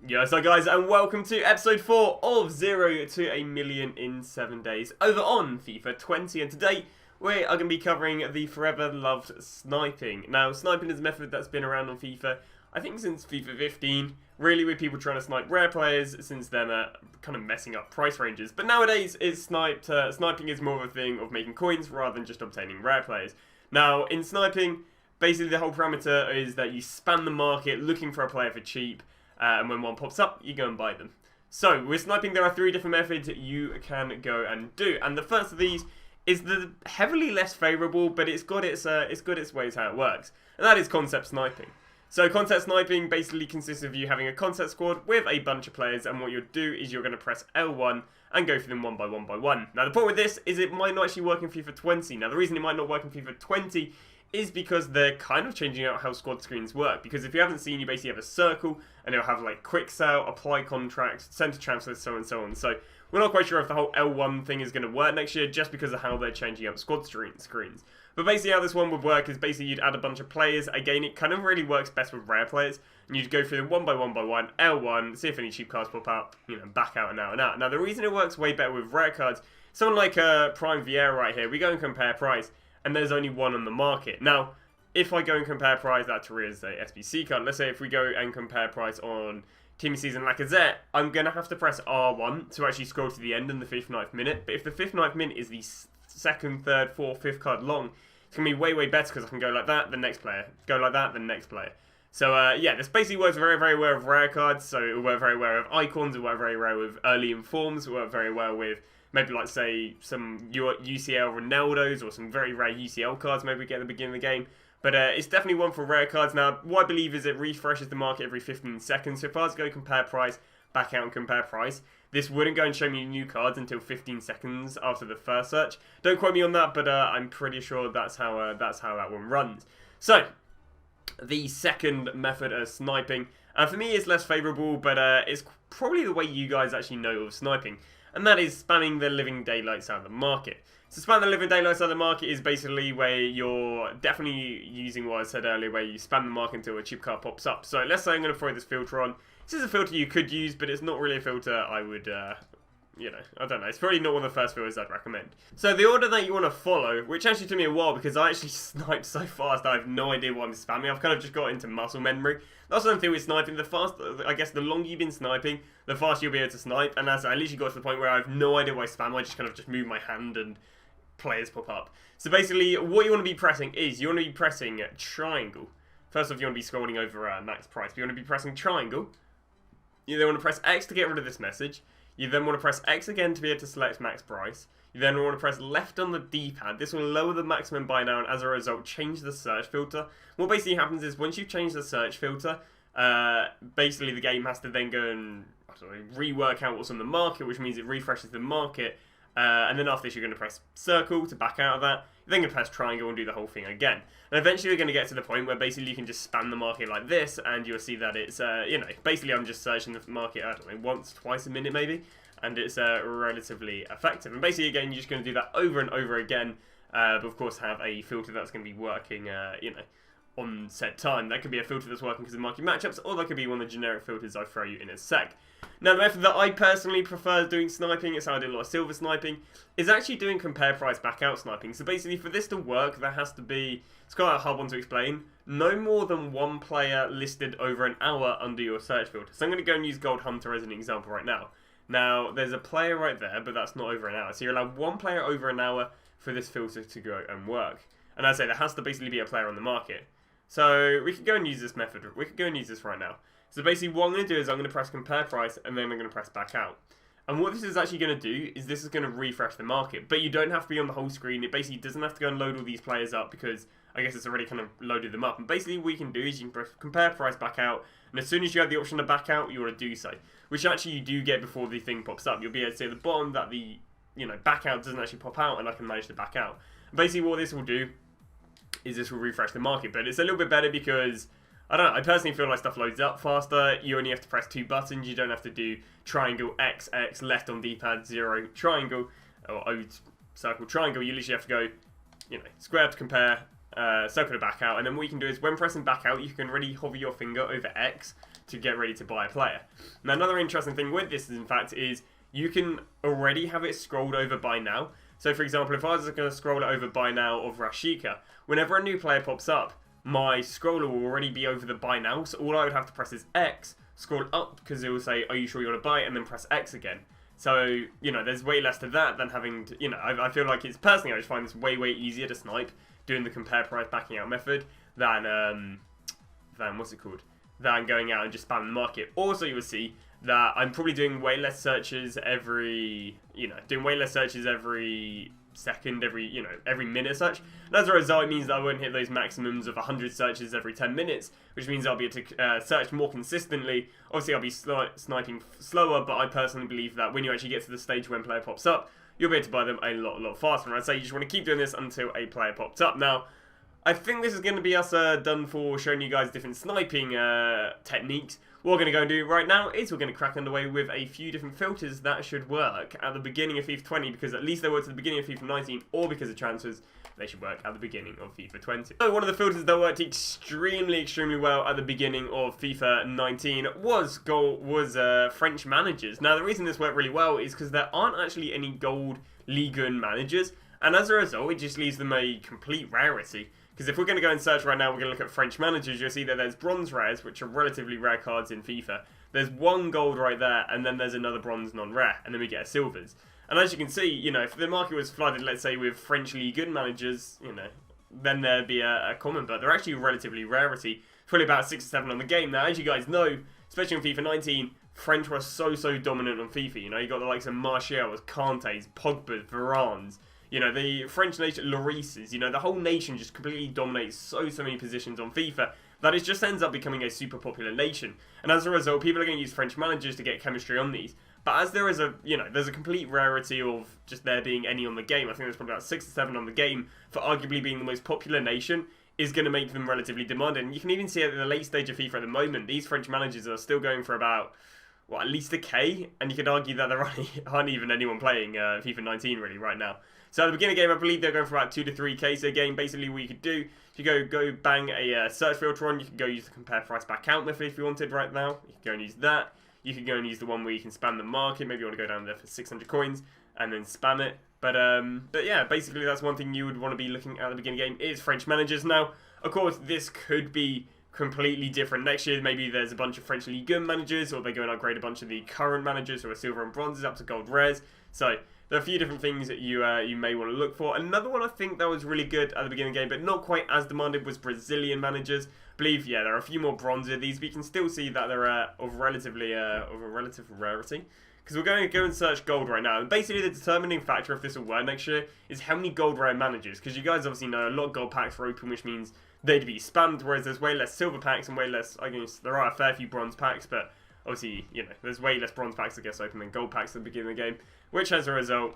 Yo, so guys, and welcome to episode 4 of 0 to a Million in 7 Days over on FIFA 20. And today we are going to be covering the forever loved sniping. Now, sniping is a method that's been around on FIFA, I think since FIFA 15, really with people trying to snipe rare players since then kind of messing up price ranges. But nowadays, sniping is more of a thing of making coins rather than just obtaining rare players. Now, in sniping, basically the whole parameter is that you spam the market looking for a player for cheap. And when one pops up, you go and buy them. So, with sniping, there are 3 different methods you can go and do. And the first of these is the heavily less favourable, but it's got its ways how it works. And that is concept sniping. So, concept sniping basically consists of you having a concept squad with a bunch of players, and what you'll do is you're going to press L1 and go for them one by one by one. Now, the point with this is it might not actually work in FIFA 20. Now, the reason it might not work in FIFA 20 is because they're kind of changing out how squad screens work. Because if you haven't seen, you basically have a circle, and it'll have like quick sell, apply contract, center transfer, so on and so on. So we're not quite sure if the whole L1 thing is going to work next year, just because of how they're changing up squad screens. But basically how this one would work is basically you'd add a bunch of players. Again, it kind of really works best with rare players. And you'd go through them one by one by one, L1, see if any cheap cards pop up, back out and out and out. Now the reason it works way better with rare cards, someone like Prime Vieira right here, we go and compare price, and there's only one on the market. Now, if I go and compare price, that to is a SBC card. Let's say if we go and compare price on Team Season Lacazette, I'm going to have to press R1 to actually scroll to the end in the 59th minute. But if the 59th minute is the 2nd, 3rd, 4th, 5th card long, it's going to be way, way better because I can go like that, the next player. Go like that, the next player. So, yeah, this basically works very, very well with rare cards. So, it will work very well with icons, it will work very well with early informs, it will work very well with maybe like say some UCL Ronaldos or some very rare UCL cards maybe we get at the beginning of the game. But it's definitely one for rare cards. Now, what I believe is it refreshes the market every 15 seconds. So if I was to go compare price, back out and compare price, this wouldn't go and show me new cards until 15 seconds after the first search. Don't quote me on that, but I'm pretty sure that's how that one runs. So, the second method of sniping, for me is less favourable, but it's probably the way you guys actually know of sniping. And that is spamming the living daylights out of the market. So spam the living daylights out of the market is basically where you're definitely using what I said earlier, where you spam the market until a cheap card pops up. So let's say I'm going to throw this filter on. This is a filter you could use, but it's not really a filter I would, I don't know. It's probably not one of the first filters I'd recommend. So the order that you want to follow, which actually took me a while because I actually sniped so fast I have no idea what I'm spamming. I've kind of just got into muscle memory. That's the thing with sniping. I guess the longer you've been sniping, the faster you'll be able to snipe. And as I literally got to the point where I have no idea what I spam, I just kind of just move my hand and players pop up. So basically, what you want to be pressing is, you want to be pressing triangle. First off, you want to be scrolling over max price. But you want to be pressing triangle. You then want to press X to get rid of this message. You then want to press X again to be able to select max price. You then want to press left on the D-pad. This will lower the maximum buy now and as a result change the search filter. What basically happens is once you change the search filter, basically the game has to then go and rework out what's on the market, which means it refreshes the market. And then after this, you're going to press circle to back out of that. You're then going to press triangle and do the whole thing again. And eventually you're going to get to the point where basically you can just spam the market like this, and you'll see that it's, basically I'm just searching the market, I don't know, once, twice a minute maybe, and it's relatively effective. And basically, again, you're just going to do that over and over again, but of course have a filter that's going to be working, on set time. That could be a filter that's working because of market matchups, or that could be one of the generic filters I'll throw you in a sec. Now, the method that I personally prefer doing sniping, it's how I do a lot of silver sniping, is actually doing compare price back out sniping. So basically, for this to work, there has to be, it's quite a hard one to explain, no more than one player listed over an hour under your search filter. So I'm going to go and use Gold Hunter as an example right now. Now, there's a player right there, but that's not over an hour. So you're allowed one player over an hour for this filter to go and work. And as I say, there has to basically be a player on the market. So we could go and use this method. We could go and use this right now. So basically what I'm going to do is I'm going to press compare price and then I'm going to press back out. And what this is actually going to do is this is going to refresh the market. But you don't have to be on the whole screen. It basically doesn't have to go and load all these players up because I guess it's already kind of loaded them up. And basically what you can do is you can press compare price back out. And as soon as you have the option to back out, you want to do so. Which actually you do get before the thing pops up. You'll be able to see at the bottom that the back out doesn't actually pop out and I can manage to back out. And basically what this will do is this will refresh the market. But it's a little bit better because, I don't know, I personally feel like stuff loads up faster. You only have to press 2 buttons. You don't have to do triangle, X, X, left on D-pad, 0, triangle, or O, circle, triangle. You literally have to go, square to compare, circle to back out. And then what you can do is when pressing back out, you can really hover your finger over X to get ready to buy a player. Now, another interesting thing with this, in fact, is you can already have it scrolled over by now. So, for example, if I was going to scroll it over by now of Rashika, whenever a new player pops up, my scroller will already be over the buy now. So all I would have to press is X, scroll up, because it will say, are you sure you want to buy it? And then press X again. So, you know, there's way less to that than having to, you know, I feel like it's, personally, I just find this way easier to snipe doing the compare price backing out method than what's it called? Than going out and just spamming the market. Also, you will see that I'm probably doing way less searches every second, every minute as such. And as a result, it means that I won't hit those maximums of 100 searches every 10 minutes, which means I'll be able to search more consistently. Obviously, I'll be sniping slower, but I personally believe that when you actually get to the stage when player pops up, you'll be able to buy them a lot faster. And I'd say you just want to keep doing this until a player pops up. Now, I think this is going to be us done for showing you guys different sniping techniques. What we're going to go and do right now is we're going to crack underway with a few different filters that should work at the beginning of FIFA 20, because at least they worked at the beginning of FIFA 19, or because of transfers, they should work at the beginning of FIFA 20. So one of the filters that worked extremely well at the beginning of FIFA 19 was French managers. Now, the reason this worked really well is because there aren't actually any gold Ligue 1 managers, and as a result, it just leaves them a complete rarity. Because if we're going to go and search right now, we're going to look at French managers, you'll see that there's bronze rares, which are relatively rare cards in FIFA. There's one gold right there, and then there's another bronze non-rare, and then we get a silvers. And as you can see, you know, if the market was flooded, let's say, with French Ligue 1 managers, you know, then there'd be a common, but they're actually relatively rarity. Probably about 6 or 7 on the game. Now, as you guys know, especially on FIFA 19, French were so dominant on FIFA. You know, you got the likes of Martial's, Kante's, Pogba's, Varane's. You know, the French nation, Lloris's, you know, the whole nation just completely dominates so many positions on FIFA that it just ends up becoming a super popular nation. And as a result, people are going to use French managers to get chemistry on these. But as there is there's a complete rarity of just there being any on the game, I think there's probably about 6 or 7 on the game, for arguably being the most popular nation, is going to make them relatively demanding. You can even see at the late stage of FIFA at the moment, these French managers are still going for about, well, at least a K, and you could argue that there aren't even anyone playing FIFA 19 really right now. So at the beginning of the game, I believe they're going for about 2 to 3K. So again, basically what you could do, if you go bang a search filter on, you can go use the compare price back out method if you wanted right now. You can go and use that. You can go and use the one where you can spam the market. Maybe you want to go down there for 600 coins and then spam it. But yeah, basically that's one thing you would want to be looking at the beginning of the game is French managers. Now, of course, this could be completely different next year. Maybe there's a bunch of French Ligue 1 managers, or they go and upgrade a bunch of the current managers who are silver and bronzes up to gold rares. So there are a few different things that you may want to look for. Another one I think that was really good at the beginning of the game, but not quite as demanded, was Brazilian managers. I believe, yeah, there are a few more bronze of these, but you can still see that they're of a relative rarity. Because we're going to go and search gold right now. And basically the determining factor if this will work next year is how many gold rare managers. Because you guys obviously know a lot of gold packs are open, which means they'd be spammed, whereas there's way less silver packs and way less, I guess there are a fair few bronze packs, but obviously, you know, there's way less bronze packs that get open than gold packs at the beginning of the game, which as a result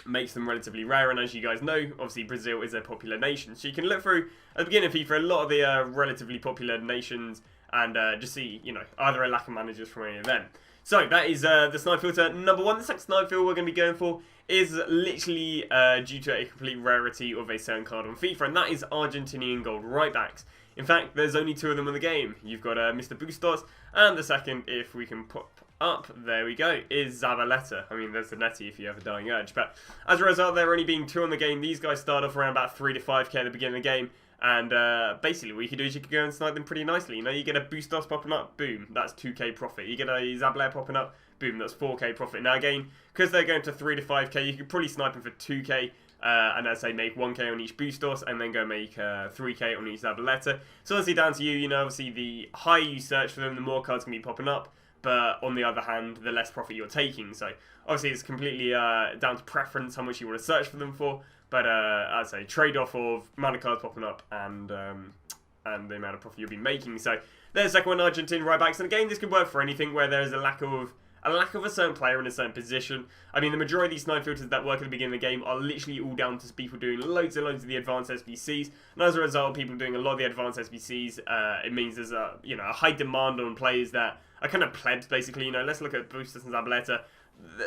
makes them relatively rare. And as you guys know, obviously Brazil is a popular nation, so you can look through at the beginning of FIFA a lot of the relatively popular nations and just see, you know, either a lack of managers from any of them. So that is the snipe filter number 1. The second snipe filter we're going to be going for is literally due to a complete rarity of a certain card on FIFA, and that is Argentinian gold right backs. In fact, there's only 2 of them in the game. You've got Mr. Bustos, and the second, if we can pop up, there we go, is Zabaleta. I mean, there's the Netty if you have a dying urge. But as a result, there only being 2 in the game, these guys start off around about 3 to 5k at the beginning of the game. And basically what you can do is you can go and snipe them pretty nicely. You know, you get a Bustos popping up, boom, that's 2k profit. You get a Zabaleta popping up, boom, that's 4k profit. Now again, because they're going to 3 to 5k, you could probably snipe them for 2k. And as I say, make 1k on each Bustos and then go make 3k on each Zabaleta. So obviously down to you, you know, obviously the higher you search for them, the more cards can be popping up. But on the other hand, the less profit you're taking. So obviously it's completely down to preference how much you want to search for them for. But as I say, trade-off of amount of cards popping up and the amount of profit you'll be making. So there's the second one, Argentine right backs. And again, this could work for anything where there is a lack of a certain player in a certain position. I mean, the majority of these snipe filters that work at the beginning of the game are literally all down to people doing loads and loads of the advanced SBCs. And as a result, people doing a lot of the advanced SBCs, it means there's a high demand on players that are kind of plebs, basically. You know, let's look at Bustos and Zabaleta.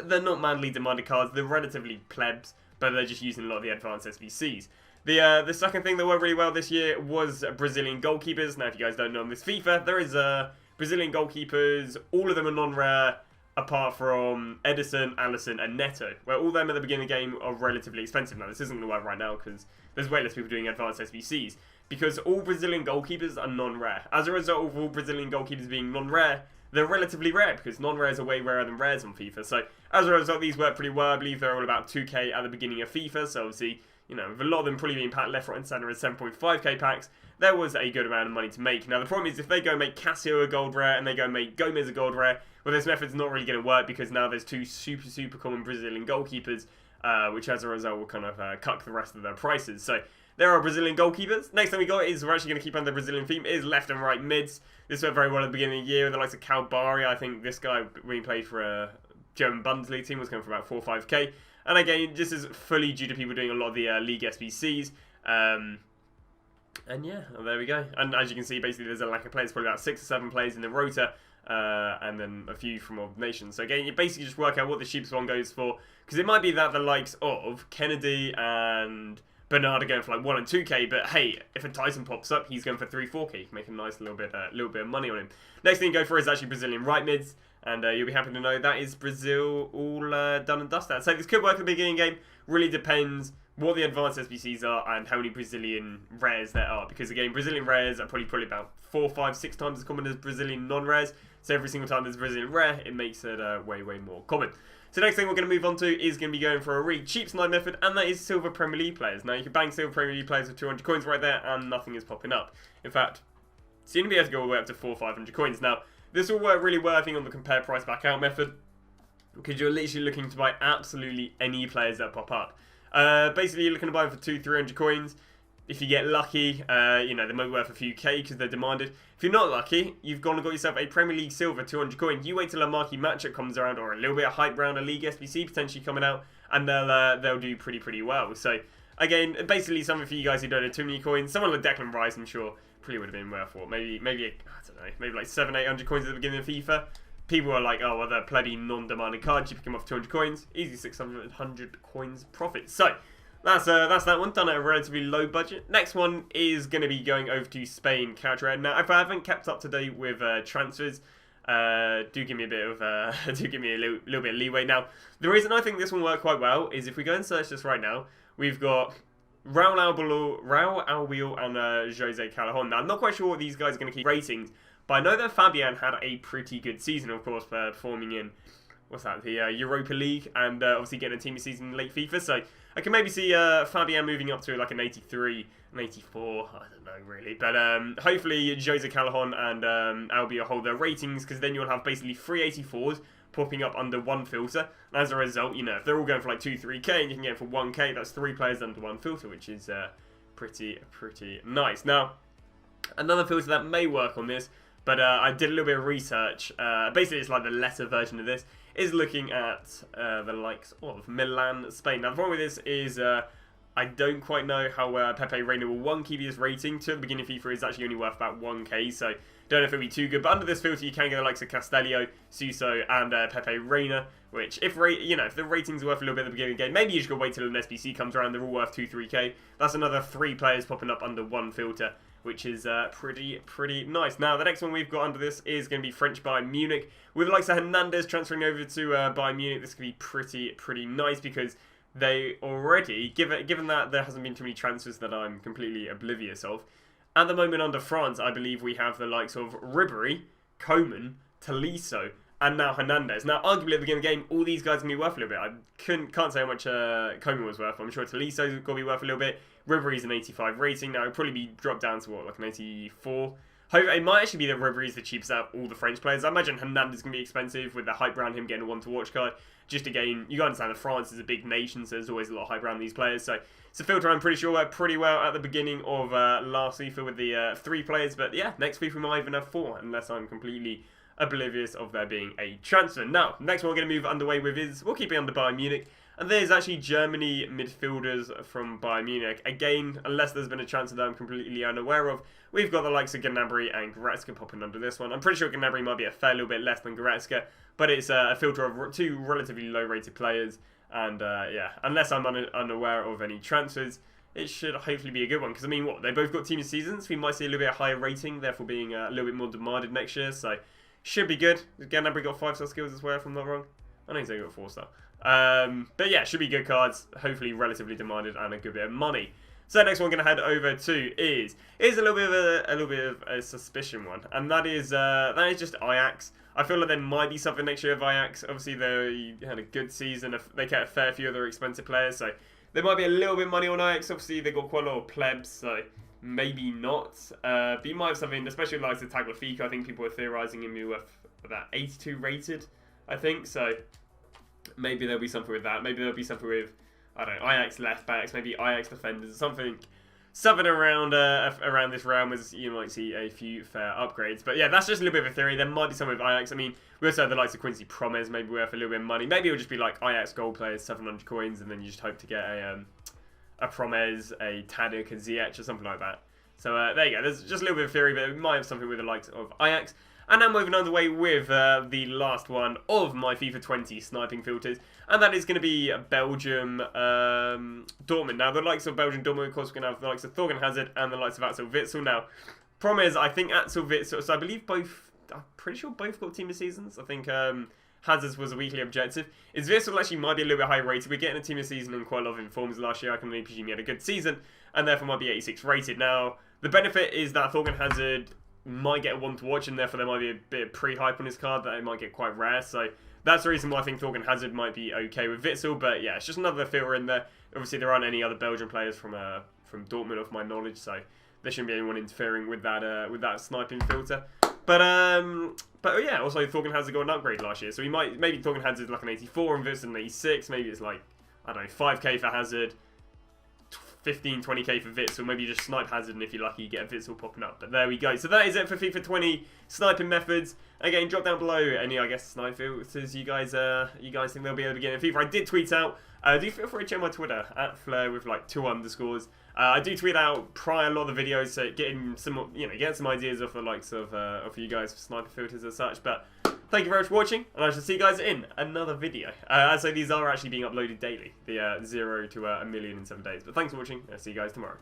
They're not manly demanded cards. They're relatively plebs, but they're just using a lot of the advanced SBCs. The second thing that worked really well this year was Brazilian goalkeepers. Now, if you guys don't know on this FIFA, there is Brazilian goalkeepers, all of them are non-rare, apart from Edison, Alisson, and Neto, where all of them at the beginning of the game are relatively expensive. Now, this isn't going to work right now because there's way less people doing advanced SBCs, because all Brazilian goalkeepers are non-rare. As a result of all Brazilian goalkeepers being non-rare, they're relatively rare, because non-rares are way rarer than rares on FIFA. So, as a result, these work pretty well. I believe they're all about 2k at the beginning of FIFA, so obviously, you know, with a lot of them probably being packed left, right, and centre as 7.5k packs, there was a good amount of money to make. Now, the problem is, if they go and make Casio a gold rare, and they go and make Gomez a gold rare, well, this method's not really going to work, because now there's two super common Brazilian goalkeepers, which as a result will kind of cut the rest of their prices. So, there are Brazilian goalkeepers. Next thing we got is, we're actually going to keep on the Brazilian theme, is left and right mids. This went very well at the beginning of the year with the likes of Calbari. I think this guy, when he played for a German Bundesliga team, was going for about 4 or 5k. And again, this is fully due to people doing a lot of the league SBCs. And yeah, well, there we go. And as you can see, basically there's a lack of players, probably about 6 or 7 players in the rota, and then a few from other nations. So again, you basically just work out what the cheapest one goes for, because it might be that the likes of Kennedy and Bernard are going for like 1 and 2k, but hey, if a Tyson pops up, he's going for 3, 4k. You can make a nice little bit of money on him. Next thing you go for is actually Brazilian right mids, and you'll be happy to know that is Brazil all done and dusted. So this could work at the beginning game. Really depends what the advanced SBCs are and how many Brazilian rares there are, because again, Brazilian rares are probably about 4, 5, 6 times as common as Brazilian non-rares. So every single time there's a Brazilian rare, it makes it way more common. So next thing we're going to move on to is going to be going for a really cheap snipe method, and that is silver Premier League players. Now you can bang silver Premier League players with 200 coins right there, and nothing is popping up. In fact, it's going to be able to go all the way up to 400 or 500 coins. Now this will work really well, I think, on the compare price back out method, because you're literally looking to buy absolutely any players that pop up. Basically, you're looking to buy them for 200, 300 coins. If you get lucky, you know, they might be worth a few K because they're demanded. If you're not lucky, you've gone and got yourself a Premier League Silver 200 coin. You wait till a marquee matchup comes around, or a little bit of hype around a League SBC potentially coming out, and they'll do pretty well. So again, basically something for you guys who don't have too many coins. Someone like Declan Rice, I'm sure, probably would have been worth what, maybe I don't know, maybe like 700, 800 coins at the beginning of FIFA. People are like, oh well, they're bloody non-demanding cards. You pick them up for 200 coins, easy 600 coins profit. So that's that one, done at a relatively low budget. Next one is going to be going over to Spain character rare. Now, if I haven't kept up to date with transfers, do give me a bit of do give me a little bit of leeway. Now, the reason I think this one worked quite well is if we go and search this right now, we've got Raul Albiol and Jose Callejon. Now, I'm not quite sure what these guys are going to keep ratings, but I know that Fabian had a pretty good season, of course, performing in, what's that, the Europa League, and obviously getting a team of season in late FIFA. So I can maybe see Fabian moving up to like an 83, an 84, I don't know really. But hopefully Jose Callejon and Albiol hold their ratings, because then you'll have basically 3 84s popping up under one filter. And as a result, you know, if they're all going for like 2, 3k and you can get it for 1k, that's 3 players under one filter, which is pretty nice. Now, another filter that may work on this, but I did a little bit of research. Basically, it's like the lesser version of this, is looking at the likes of Milan, Spain. Now, the problem with this is I don't quite know how Pepe Reina will 1 keep his rating. To the beginning of FIFA is actually only worth about 1k, so don't know if it'll be too good. But under this filter, you can get the likes of Castellio, Suso, and Pepe Reina, which if the ratings are worth a little bit at the beginning of the game, maybe you just gotta wait till an SBC comes around. They're all worth 2, 3k. That's another 3 players popping up under one filter, which is pretty nice. Now, the next one we've got under this is going to be French Bayern Munich. With the likes of Hernandez transferring over to Bayern Munich, this could be pretty nice, because they already, given that there hasn't been too many transfers that I'm completely oblivious of, at the moment under France, I believe we have the likes of Ribéry, Coman, Tolisso, and now Hernandez. Now, arguably at the beginning of the game, all these guys can be worth a little bit. I can't say how much Coman was worth. I'm sure Tolisso's got to be worth a little bit. Ribéry's an 85 rating. Now, it'll probably be dropped down to, what, like an 84? It might actually be that Ribéry's the cheapest out of all the French players. I imagine Hernandez is going to be expensive with the hype around him getting a one-to-watch card. Just again, you got to understand that France is a big nation, so there's always a lot of hype around these players. So it's a filter I'm pretty sure worked pretty well at the beginning of last FIFA with the 3 players. But yeah, next FIFA we might even have 4, unless I'm completely oblivious of there being a transfer. Now, next one we're going to move underway with is, we'll keep it under Bayern Munich. And there's actually Germany midfielders from Bayern Munich. Again, unless there's been a transfer that I'm completely unaware of, we've got the likes of Gnabry and Goretzka popping under this one. I'm pretty sure Gnabry might be a fair little bit less than Goretzka, but it's a filter of 2 relatively low-rated players. And yeah, unless I'm unaware of any transfers, it should hopefully be a good one. Because, I mean, what? They both got team of seasons. We might see a little bit higher rating, therefore being a little bit more demanded next year. So, should be good. Again, Gnabry got 5-star skills as well, if I'm not wrong. I know he's only got 4-star. But yeah, should be good cards. Hopefully relatively demanded and a good bit of money. So next one we're going to head over to is a little bit of a suspicion one, and that is just Ajax. I feel like there might be something next year of Ajax. Obviously they had a good season. They get a fair few other expensive players, so there might be a little bit of money on Ajax. Obviously they got quite a lot of plebs, so maybe not. But you might have something, especially like the Tagliafico. I think people are theorising him worth about 82 rated. I think so. Maybe there'll be something with that. Maybe there'll be something with, I don't know, Ajax left backs, maybe Ajax defenders, something around this realm as you might see a few fair upgrades. But yeah, that's just a little bit of a theory. There might be something with Ajax. I mean, we also have the likes of Quincy Promes, maybe worth a little bit of money. Maybe it'll just be like Ajax gold players, 700 coins, and then you just hope to get a Promes, a Tadic, a Ziyech, or something like that. So there you go. There's just a little bit of theory, but we might have something with the likes of Ajax. And now moving on the way with the last one of my FIFA 20 sniping filters, and that is going to be Belgium Dortmund. Now, the likes of Belgium Dortmund, of course, we're going to have the likes of Thorgan Hazard and the likes of Axel Witsel. Now, problem is, I think Axel Witsel, so I believe both, I'm pretty sure both got team of seasons. I think Hazard's was a weekly objective. Is Witsel actually might be a little bit higher rated. We're getting a team of season in quite a lot of informs last year. I can only presume he had a good season, and therefore might be 86 rated. Now, the benefit is that Thorgan Hazard might get one to watch, and therefore there might be a bit of pre-hype on his card that it might get quite rare. So that's the reason why I think Thorgan Hazard might be okay with Witsel. But yeah, it's just another filter in there. Obviously, there aren't any other Belgian players from Dortmund, of my knowledge, so there shouldn't be anyone interfering with that sniping filter. But yeah, also Thorgan Hazard got an upgrade last year, so maybe Thorgan Hazard like an 84 and Witsel an 86. Maybe it's like, I don't know, 5k for Hazard, 15, 20k for Witsel. Maybe you just snipe Hazard, and if you're lucky, you get a Witsel popping up. But there we go. So that is it for FIFA 20 sniping methods. Again, drop down below any, I guess, snipe filters you guys think they'll be able to get in FIFA. I did tweet out. Do feel free to check my Twitter at FLAIR with like 2 underscores. I do tweet out prior a lot of the videos, so getting some, get some ideas of the likes of you guys for sniper filters and such. But thank you very much for watching, and I shall see you guys in another video. As I say, these are actually being uploaded daily, the 0 to 1 million in 7 days. But thanks for watching, and I'll see you guys tomorrow.